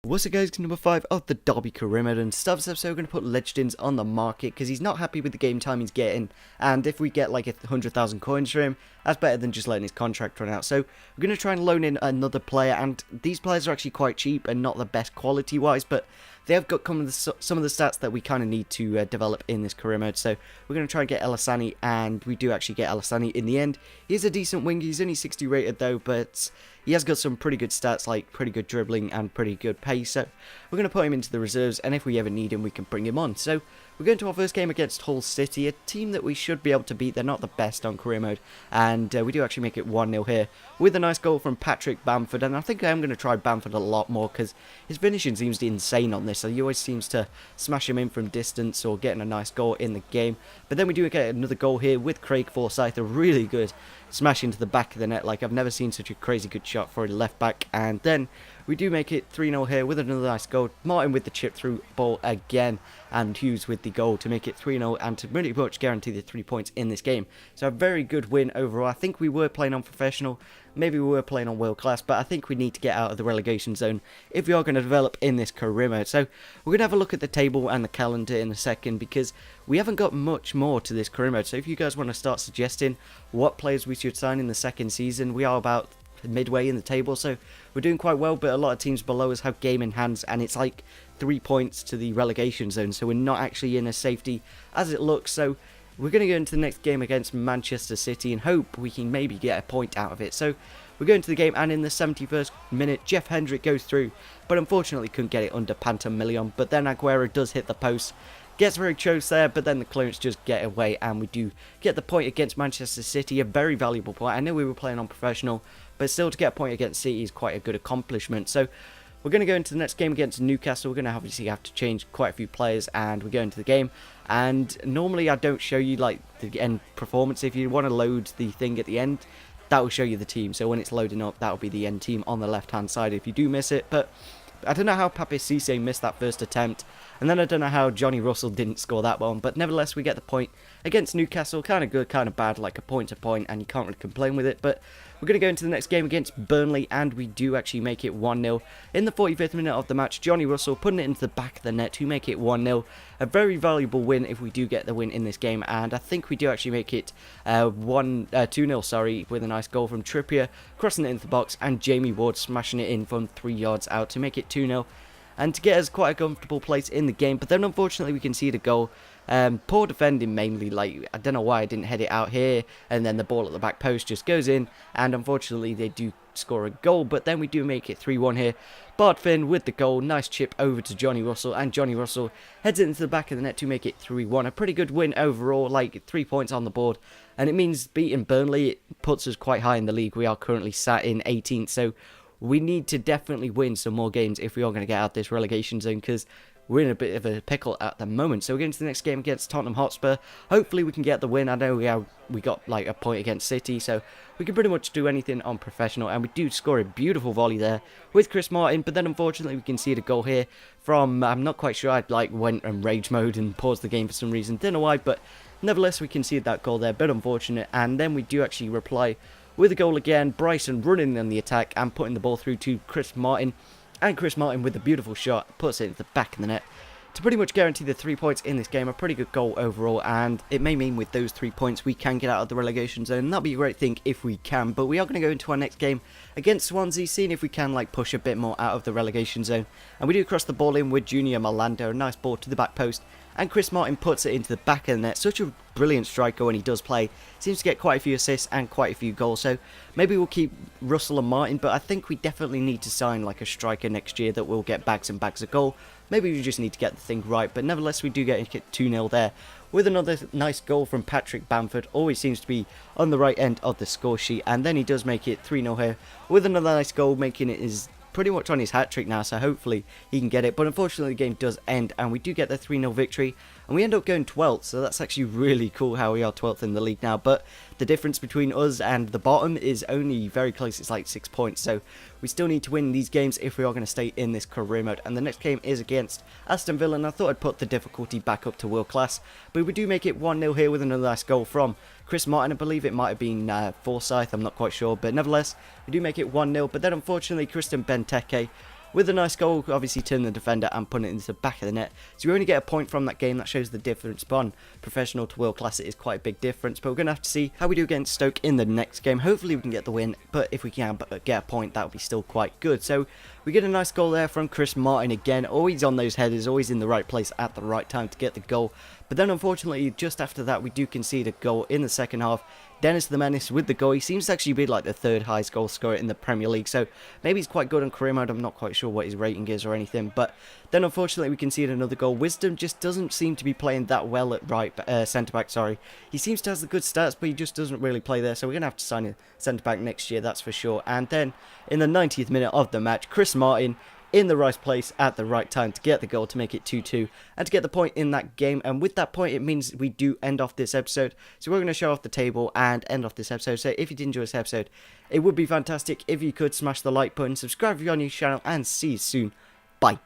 What's up guys, number 5 of the Derby career mode, and start this episode we're going to put Legends on the market because he's not happy with the game time he's getting, and if we get like 100,000 coins for him, that's better than just letting his contract run out. So we're going to try and loan in another player, and these players are actually quite cheap and not the best quality wise, but they have got some of the stats that we kind of need to develop in this career mode. So we're going to try and get Elisani, and we do actually get Elisani in the end. He's a decent wing, he's only 60 rated though, but he has got some pretty good stats, like pretty good dribbling and pretty good pace. So we're going to put him into the reserves, and if we ever need him, we can bring him on. So we're going to our first game against Hull City, a team that we should be able to beat. They're not the best on career mode, and we do actually make it 1-0 here with a nice goal from Patrick Bamford. And I think I am going to try Bamford a lot more because his finishing seems insane on this. So he always seems to smash him in from distance or getting a nice goal in the game. But then we do get another goal here with Craig Forsyth, a really good smash into the back of the net. Like, I've never seen such a crazy good shot for a left back. And then we do make it 3-0 here with another nice goal. Martin with the chip through ball again, and Hughes with the goal to make it 3-0 and to pretty much guarantee the 3 points in this game. So a very good win overall. I think we were playing on professional, maybe we were playing on world class, but I think we need to get out of the relegation zone if we are going to develop in this career mode. So we're going to have a look at the table and the calendar in a second, because we haven't got much more to this career mode. So if you guys want to start suggesting what players we should sign in the second season, we are about midway in the table, so we're doing quite well, but a lot of teams below us have game in hands, and it's like 3 points to the relegation zone, so we're not actually in as safety as it looks. So we're going to go into the next game against Manchester City and hope we can maybe get a point out of it. So we're going to the game, and in the 71st minute Jeff Hendrick goes through, but unfortunately couldn't get it under Pantamillion. But then Aguero does hit the post, gets very close there, but then the clearance just get away, and we do get the point against Manchester City, a very valuable point. I know we were playing on professional, but still to get a point against City is quite a good accomplishment. So we're going to go into the next game against Newcastle. We're going to obviously have to change quite a few players, and we go into the game. And normally I don't show you like the end performance. If you want to load the thing at the end, that will show you the team. So when it's loading up, that will be the end team on the left hand side if you do miss it. But I don't know how Pape Cisse missed that first attempt, and then I don't know how Johnny Russell didn't score that one, but nevertheless we get the point against Newcastle. Kind of good, kind of bad, like a point to point, and you can't really complain with it. But we're going to go into the next game against Burnley, and we do actually make it 1-0 in the 45th minute of the match. Johnny Russell putting it into the back of the net to make it 1-0. A very valuable win if we do get the win in this game, and I think we do actually make it 2-0, sorry, with a nice goal from Trippier crossing it into the box, and Jamie Ward smashing it in from 3 yards out to make it 2-0. And to get us quite a comfortable place in the game. But then unfortunately we concede a goal. Poor defending mainly, like I don't know why I didn't head it out here, and then the ball at the back post just goes in, and unfortunately they do score a goal. But then we do make it 3-1 here. Bart Finn with the goal, nice chip over to Johnny Russell, and Johnny Russell heads it into the back of the net to make it 3-1. A pretty good win overall, like 3 points on the board, and it means beating Burnley, it puts us quite high in the league. We are currently sat in 18th, so we need to definitely win some more games if we are going to get out this relegation zone, because we're in a bit of a pickle at the moment. So we're going to the next game against Tottenham Hotspur. Hopefully we can get the win. I know we got like a point against City, so we can pretty much do anything on professional, and we do score a beautiful volley there with Chris Martin. But then unfortunately we concede a goal here from, I'm not quite sure, I like went in rage mode and paused the game for some reason, don't know why, but nevertheless we concede that goal there, bit unfortunate. And then we do actually reply with a goal again, Bryson running in the attack and putting the ball through to Chris Martin. And Chris Martin with a beautiful shot puts it into the back of the net to pretty much guarantee the 3 points in this game. A pretty good goal overall, and it may mean with those 3 points we can get out of the relegation zone. That'd be a great thing if we can. But we are going to go into our next game against Swansea, seeing if we can like push a bit more out of the relegation zone. And we do cross the ball in with Junior Malando, a nice ball to the back post, and Chris Martin puts it into the back of the net. Such a brilliant striker when he does play. Seems to get quite a few assists and quite a few goals. So maybe we'll keep Russell and Martin, but I think we definitely need to sign like a striker next year that will get bags and bags of goal. Maybe we just need to get the thing right. But nevertheless, we do get 2-0 there with another nice goal from Patrick Bamford. Always seems to be on the right end of the score sheet. And then he does make it 3-0 here with another nice goal, making it his pretty much on his hat-trick now, so hopefully he can get it. But unfortunately the game does end, and we do get the 3-0 victory, and we end up going 12th, so that's actually really cool how we are 12th in the league now. But the difference between us and the bottom is only very close. It's like 6 points, so we still need to win these games if we are going to stay in this career mode. And the next game is against Aston Villa, and I thought I'd put the difficulty back up to world class, but we do make it 1-0 here with another nice goal from Chris Martin. I believe it might have been Forsyth, I'm not quite sure, but nevertheless we do make it 1-0. But then unfortunately Christian Benteke with a nice goal, obviously turning the defender and putting it into the back of the net. So we only get a point from that game. That shows the difference, but on professional to world class it is quite a big difference. But we're going to have to see how we do against Stoke in the next game. Hopefully we can get the win, but if we can get a point, that would be still quite good. So we get a nice goal there from Chris Martin again, always on those headers, always in the right place at the right time to get the goal. But then unfortunately, just after that, we do concede a goal in the second half. Dennis the Menace with the goal. He seems to actually be like the third highest goal scorer in the Premier League, so maybe he's quite good on career mode. I'm not quite sure what his rating is or anything, but then unfortunately we concede another goal. Wisdom just doesn't seem to be playing that well at centre-back, sorry. He seems to have the good stats, but he just doesn't really play there, so we're going to have to sign a centre-back next year, that's for sure. And then in the 90th minute of the match, Chris Martin in the right place at the right time to get the goal to make it 2-2 and to get the point in that game. And with that point, it means we do end off this episode. So we're going to show off the table and end off this episode. So if you did enjoy this episode, it would be fantastic if you could smash the like button, subscribe if you're on your channel, and see you soon. Bye.